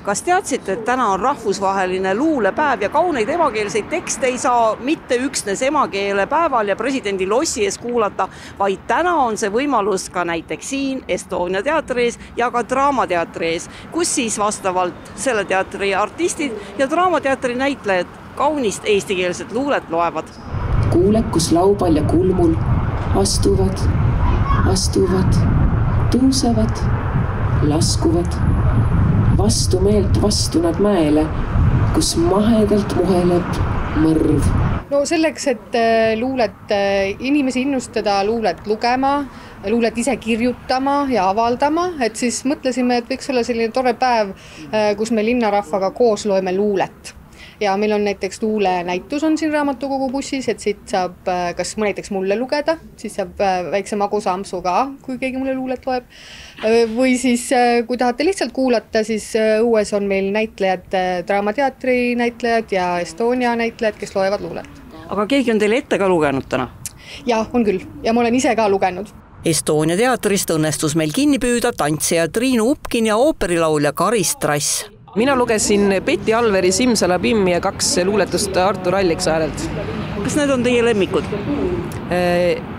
Kas teadsite, et täna on rahvusvaheline luulepäev ja kauneid emakeelseid tekste ei saa mitte üksnes emakeelepäeval ja presidendi lossi ees kuulata, vaid täna on see võimalus ka näiteks siin Estonia teatri ees ja ka Draamateatri ees, kus siis vastavalt selle teatri artistid ja Draamateatri näitlejad kaunist eestikeelset luulet loevad. Kuule, kus laupall ja kulmul astuvad, tõusevad, laskuvad. Vastu meelt vastu nad mäele, kus mahedalt muheleb mõrv. No selleks, et inimesi innustada luulet lugema, luulet ise kirjutama ja avaldama, et siis mõtlesime, et võiks olla selline tore päev, kus me linnarahvaga koos loeme luulet. Ja meil on näiteks luulenäitus on siin raamatukogu bussis, et siit saab kas näiteks mulle lugeda, siis saab väikse magusa ampsu ka, kui keegi mulle luulet loeb. Või siis, kui tahate lihtsalt kuulata, siis õues on meil näitlejad, Draamateatri näitlejad ja Estonia näitlejad, kes loevad luulet. Aga keegi on teile ette ka lugenud täna? Ja, on küll. Ja ma olen ise ka lugenud. Estonia teatrist õnnestus meil kinni püüda tantsija Triinu Upkin ja ooperilaulja Karis Trass. Mina lugesin Peti Alveri Simsalabim ja 2 luuletust Artur Alliksaarelt. Kas need on teie lemmikud?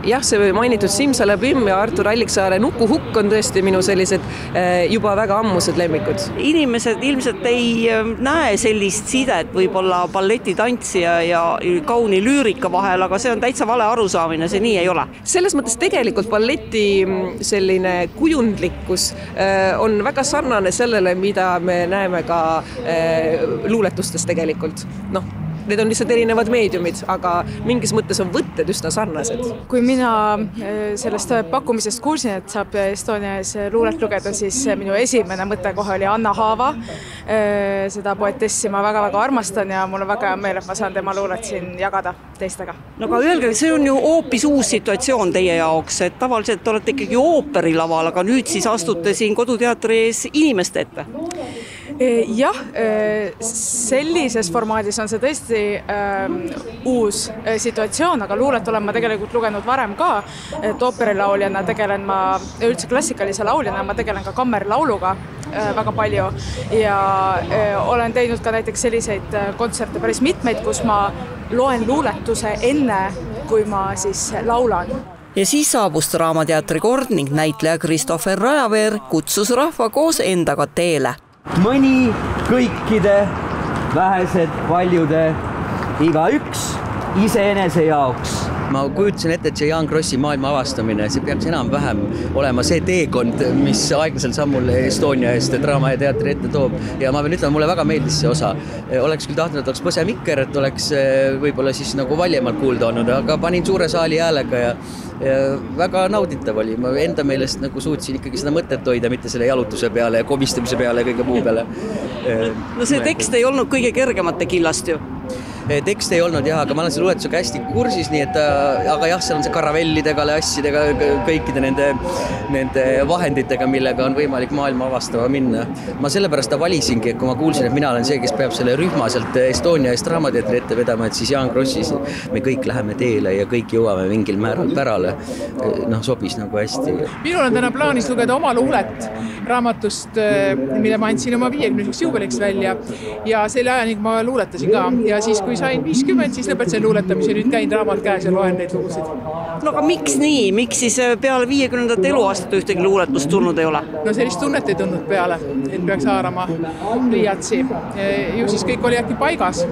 Jah, see mainitud Simsalabim ja Artur Alliksaare Nukuhukk on tõesti minu sellised juba väga ammused lemmikud. Inimesed ilmselt ei näe sellist sidet võib-olla balletitantsija ja kauni lüürika vahel, aga see on täitsa vale arusaamine, see nii ei ole. Selles mõttes tegelikult balleti selline kujundlikkus on väga sarnane sellele, mida me näeme ka luuletustes tegelikult. Need on lihtsalt erinevad meediumid, aga mingis mõttes on võtted üsna sarnased. Kui mina sellest pakkumisest kuulsin, et saab Estonia ees luulet lugeda, siis minu esimene mõte kohe oli Anna Haava. Seda poetessi ma väga-väga armastan ja mul on väga hea meel, et ma saan tema luulet siin jagada teistega. No aga öelge, see on ju hoopis uus situatsioon teie jaoks, et tavaliselt olete ikkagi ooperilaval, aga nüüd siis astute siin Koduteatri ees inimeste ette. Jah, sellises formaadis on see tõesti uus situatsioon, aga luulet olen ma tegelikult lugenud varem ka, et ooperilauljana tegelen ma üldse klassikalise lauljana, ma tegelen ka kammerlauluga väga palju ja olen teinud ka näiteks selliseid kontserte päris mitmeid, kus ma loen luuletuse enne, kui ma siis laulan. Ja siis saabus Draamateatri kord ning näitleja Christopher Rajaveer kutsus rahva koos endaga teele. Mõni, kõikide, vähesed, paljude, igaüks iseenese jaoks. Ma kujutasin ette, et see Jaan Krossi maailma avastamine, see peaks enam-vähem olema see teekond, mis aeglasel sammul Estonia eest Draama ja teatri ette toob. Ja ma pean ütlema, mulle väga meeldis see osa. Oleks küll tahtnud, et oleks Põse Mikker, et oleks võib-olla siis nagu valjemalt kuulda olnud, aga panin suure saali häälega ja väga nauditav oli. Ma enda meelest nagu suutsin ikkagi seda mõtet hoida, mitte selle jalutuse peale ja komistamise peale ja kõige muu peale. No see tekst ei olnud kõige kergemate killast ju. Tekst ei olnud jah, aga ma olen selle luuletusega hästi kursis, nii et aga jah, seal on see karavellidega, assidega, kõikide nende vahenditega, millega on võimalik maailma avastama minna. Ma sellepärast valisingi, et kui ma kuulsin, et mina olen see, kes peab selle rühma sealt Estonia eest Draamateatri ette vedama, et siis Jaan Krossis me kõik läheme teele ja kõik jõuame mingil määral pärale. Sobis nagu hästi. Minul on täna plaanis lugeda oma luulet raamatust, mille ma andsin oma 50. juubeliks välja ja selle aja ning ma luuletasin ka ja siis kui sain 50, siis lõpetasin luuletamise, nüüd käin raamat käes ja loen neid lugusid. No aga miks nii? Miks siis peale 50. eluaastat ühtegi luuletust tulnud ei ole? No sellist tunnet ei tulnud peale, et peaks haarama liiatsi. Ju siis kõik oli äkki paigas.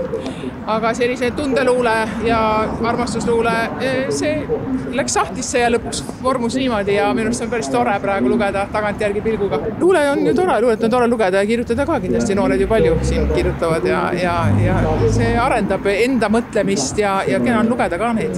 Aga sellise tundeluule ja armastusluule, see läks sahtisse ja lõpuks vormus niimoodi ja minust on päris tore praegu lugeda tagantjärgi pilguga. Luule on ju tore, luulet on tore lugeda ja kirjutada ka kindlasti. Noored ju palju siin kirjutavad ja see arendab enda mõtlemist ja kena on lugeda ka neid.